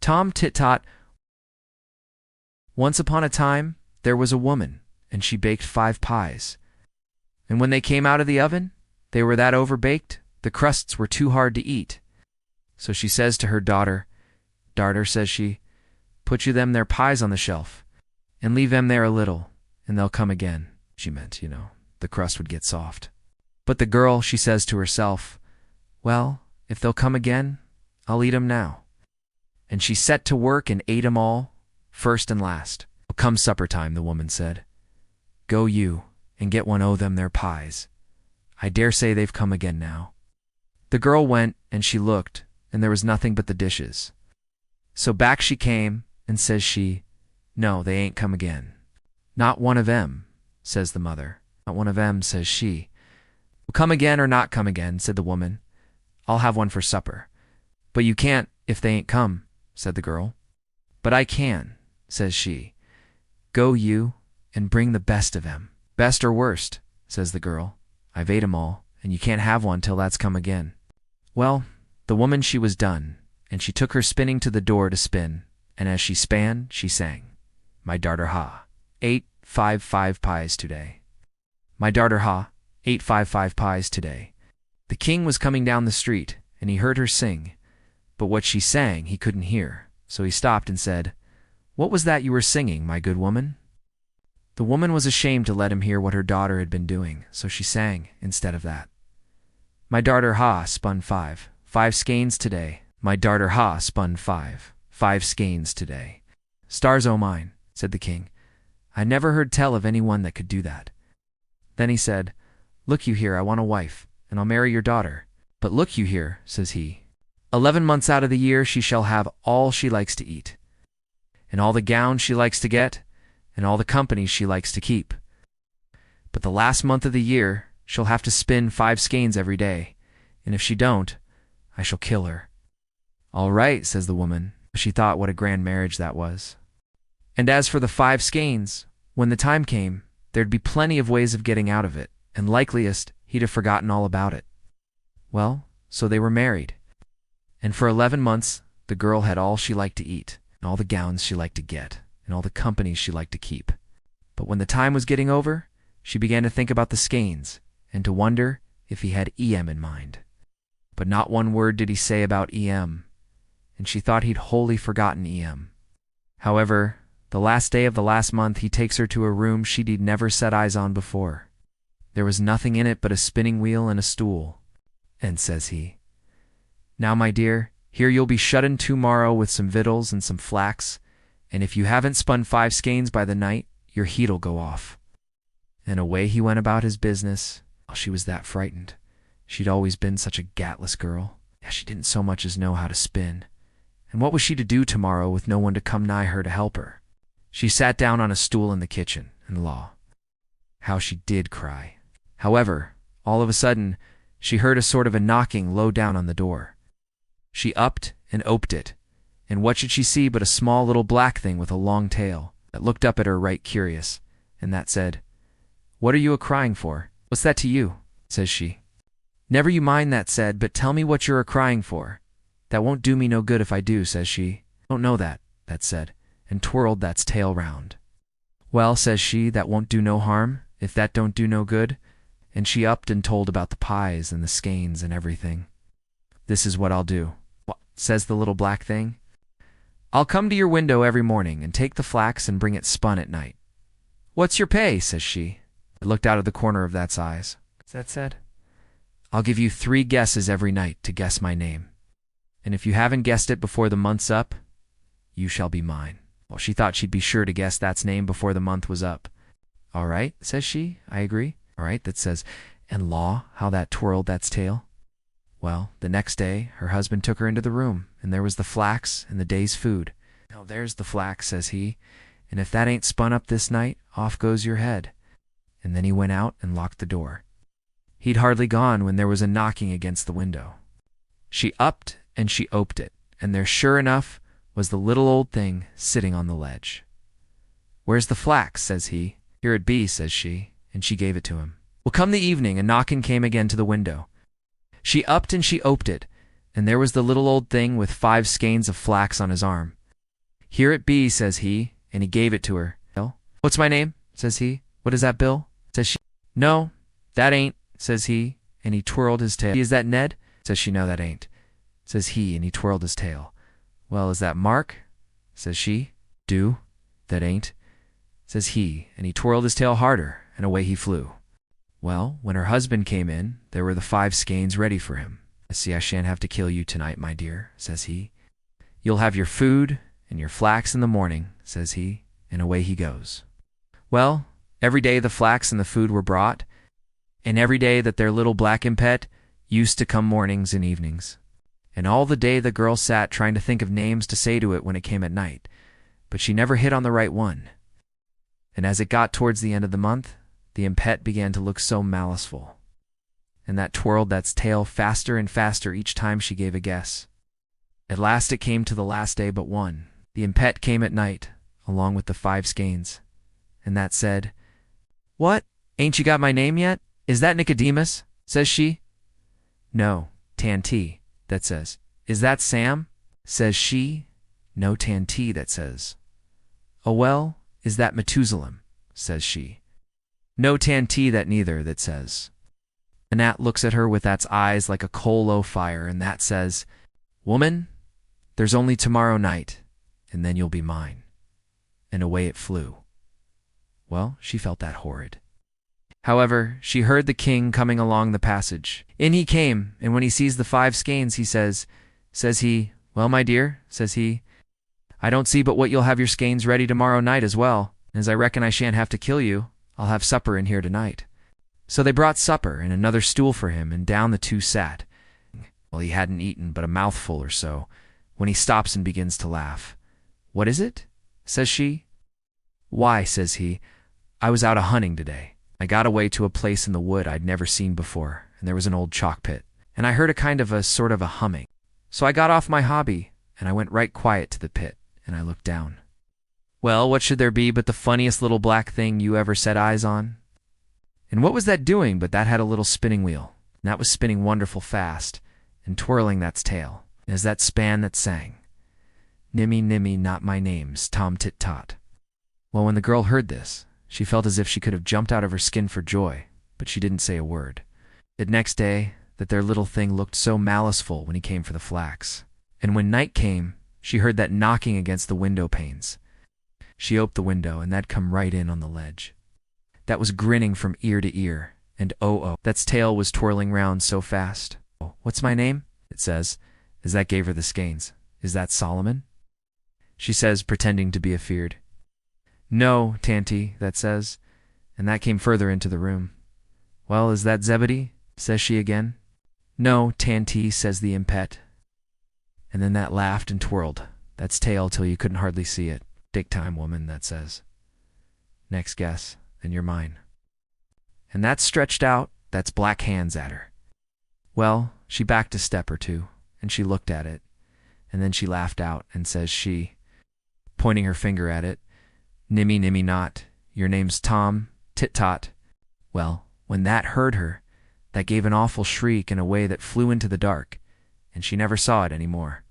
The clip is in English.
Tom Tit Tot. Once upon a time, there was a woman, and she baked 5 pies. And when they came out of the oven, they were that overbaked, the crusts were too hard to eat. So she says to her daughter, "Darter," says she, "put you them there pies on the shelf, and leave them there a little, and they'll come again." She meant, the crust would get soft. But the girl, she says to herself, "Well, if they'll come again, I'll eat 'em now." And she set to work and ate 'em all, first and last. "Come supper time," the woman said, "go you and get one o' them there pies. I dare say they've come again now." The girl went, and she looked, and there was nothing but the dishes. So back she came, and says she, "No, they ain't come again." "Not one of 'em," says the mother. "Not one of 'em," says she. "Well, come again or not come again," said the woman, "I'll have one for supper." "But you can't if they ain't come," said the girl. "But I can," says she. "Go you and bring the best of 'em." "Best or worst," says the girl. "I've ate 'em all, and you can't have one till that's come again." Well, the woman she was done, and she took her spinning to the door to spin, and as she span, she sang, "My darter ha, ate 5 pies today. My darter ha, ate 5 pies today." The king was coming down the street, and he heard her sing, but what she sang he couldn't hear, so he stopped and said, "What was that you were singing, my good woman?" The woman was ashamed to let him hear what her daughter had been doing, so she sang instead of that. "My darter ha spun 5 skeins today. My darter ha spun 5 skeins today." "Stars o' mine," said the king, "I never heard tell of any one that could do that." Then he said, "Look you here, I want a wife, and I'll marry your daughter. But look you here," says he, 11 months out of the year she shall have all she likes to eat, and all the gowns she likes to get, and all the company she likes to keep. But the last month of the year she'll have to spin 5 skeins every day, and if she don't, I shall kill her." "All right," says the woman. She thought what a grand marriage that was. And as for the 5 skeins, when the time came, there'd be plenty of ways of getting out of it, and likeliest he'd have forgotten all about it. Well, so they were married. And for 11 months, the girl had all she liked to eat, and all the gowns she liked to get, and all the company she liked to keep. But when the time was getting over, she began to think about the skeins, and to wonder if he had em in mind. But not one word did he say about em, and she thought he'd wholly forgotten em. However, the last day of the last month he takes her to a room she'd never set eyes on before. There was nothing in it but a spinning wheel and a stool, and says he, "Now, my dear, here you'll be shut in to-morrow with some victuals and some flax, and if you haven't spun 5 skeins by the night, your heat'll go off." And away he went about his business. Oh, she was that frightened. She'd always been such a gatless girl. She didn't so much as know how to spin. And what was she to do tomorrow with no one to come nigh her to help her? She sat down on a stool in the kitchen, and law, how she did cry. However, all of a sudden, she heard a sort of a knocking low down on the door. She upped and oped it, and what should she see but a small little black thing with a long tail, that looked up at her right curious, and that said, "What are you a-crying for? What's that to you?" says she. "Never you mind," that said, "but tell me what you're a-crying for." "That won't do me no good if I do," says she. "Don't know that," that said, and twirled that's tail round. "Well," says she, "that won't do no harm, if that don't do no good," and she upped and told about the pies and the skeins and everything. "This is what I'll do." "What?" says the little black thing. "I'll come to your window every morning and take the flax and bring it spun at night." "What's your pay?" says she. It looked out of the corner of that's eyes. That said, "I'll give you 3 guesses every night to guess my name, and if you haven't guessed it before the month's up, you shall be mine." Well, she thought she'd be sure to guess that's name before the month was up. "All right," says she, "I agree." "All right," that says, and law, how that twirled that's tail. Well, the next day, her husband took her into the room, and there was the flax and the day's food. "Now there's the flax," says he, "and if that ain't spun up this night, off goes your head." And then he went out and locked the door. He'd hardly gone when there was a knocking against the window. She upped and she oped it, and there sure enough was the little old thing sitting on the ledge. "Where's the flax?" says he. "Here it be," says she, and she gave it to him. Well, come the evening, a knocking came again to the window. She upped and she oped it, and there was the little old thing with 5 skeins of flax on his arm. Here it be, says he, and he gave it to her. What's my name? Says he. What is that, Bill? Says she. No, that ain't, says he, and he twirled his tail. Is that Ned? Says she. No, that ain't, says he, and he twirled his tail. Well, is that Mark? Says she. Do, that ain't, says he, and he twirled his tail harder, and away he flew. Well, when her husband came in, there were the 5 skeins ready for him. See, I shan't have to kill you tonight, my dear, says he. You'll have your food and your flax in the morning, says he, and away he goes. Well, every day the flax and the food were brought, and every day that their little black impet used to come mornings and evenings. And all the day the girl sat trying to think of names to say to it when it came at night, but she never hit on the right one. And as it got towards the end of the month, the impet began to look so maliceful, and that twirled that's tail faster and faster each time she gave a guess. At last it came to the last day but one. The impet came at night, along with the 5 skeins, and that said, What? Ain't you got my name yet? Is that Nicodemus? Says she. No, TIT, that says. Is that Sam? Says she. No, TIT, that says. Oh well, is that Methuselah? Says she. No, TIT, that neither, that says. And that looks at her with that's eyes like a coal o' fire, and that says, Woman, there's only tomorrow night, and then you'll be mine. And away it flew. Well, she felt that horrid. However, she heard the king coming along the passage. In he came, and when he sees the 5 skeins, he says he, Well, my dear, says he, I don't see but what you'll have your skeins ready tomorrow night as well, and as I reckon I shan't have to kill you, I'll have supper in here tonight. So they brought supper and another stool for him, and down the 2 sat. Well, he hadn't eaten but a mouthful or so, when he stops and begins to laugh. What is it? Says she. Why, says he, I was out a-hunting today. I got away to a place in the wood I'd never seen before, and there was an old chalk pit, and I heard a sort of a humming. So I got off my hobby, and I went right quiet to the pit, and I looked down. Well, what should there be but the funniest little black thing you ever set eyes on? And what was that doing but that had a little spinning wheel, and that was spinning wonderful fast, and twirling that's tail, as that span that sang, Nimmy, nimmy, not my name's Tom TIT TOT. Well, when the girl heard this, she felt as if she could have jumped out of her skin for joy, but she didn't say a word. The next day, that their little thing looked so maliceful when he came for the flax. And when night came, she heard that knocking against the window panes. She opened the window, and that come right in on the ledge. That was grinning from ear to ear, and that's tail was twirling round so fast. Oh, what's my name? It says, as that gave her the skeins. Is that Solomon? She says, pretending to be afeard. No, Tanty, that says, and that came further into the room. Well, is that Zebedee? Says she again. No, Tanty, says the impet. And then that laughed and twirled, that's tail till you couldn't hardly see it. Take time, woman, that says. Next guess, then you're mine. And that stretched out, that's black hands at her. Well, she backed a step or 2, and she looked at it, and then she laughed out, and says she, pointing her finger at it, Nimmy, nimmy not, your name's Tom TIT TOT. Well, when that heard her, that gave an awful shriek in a way that flew into the dark, and she never saw it any more.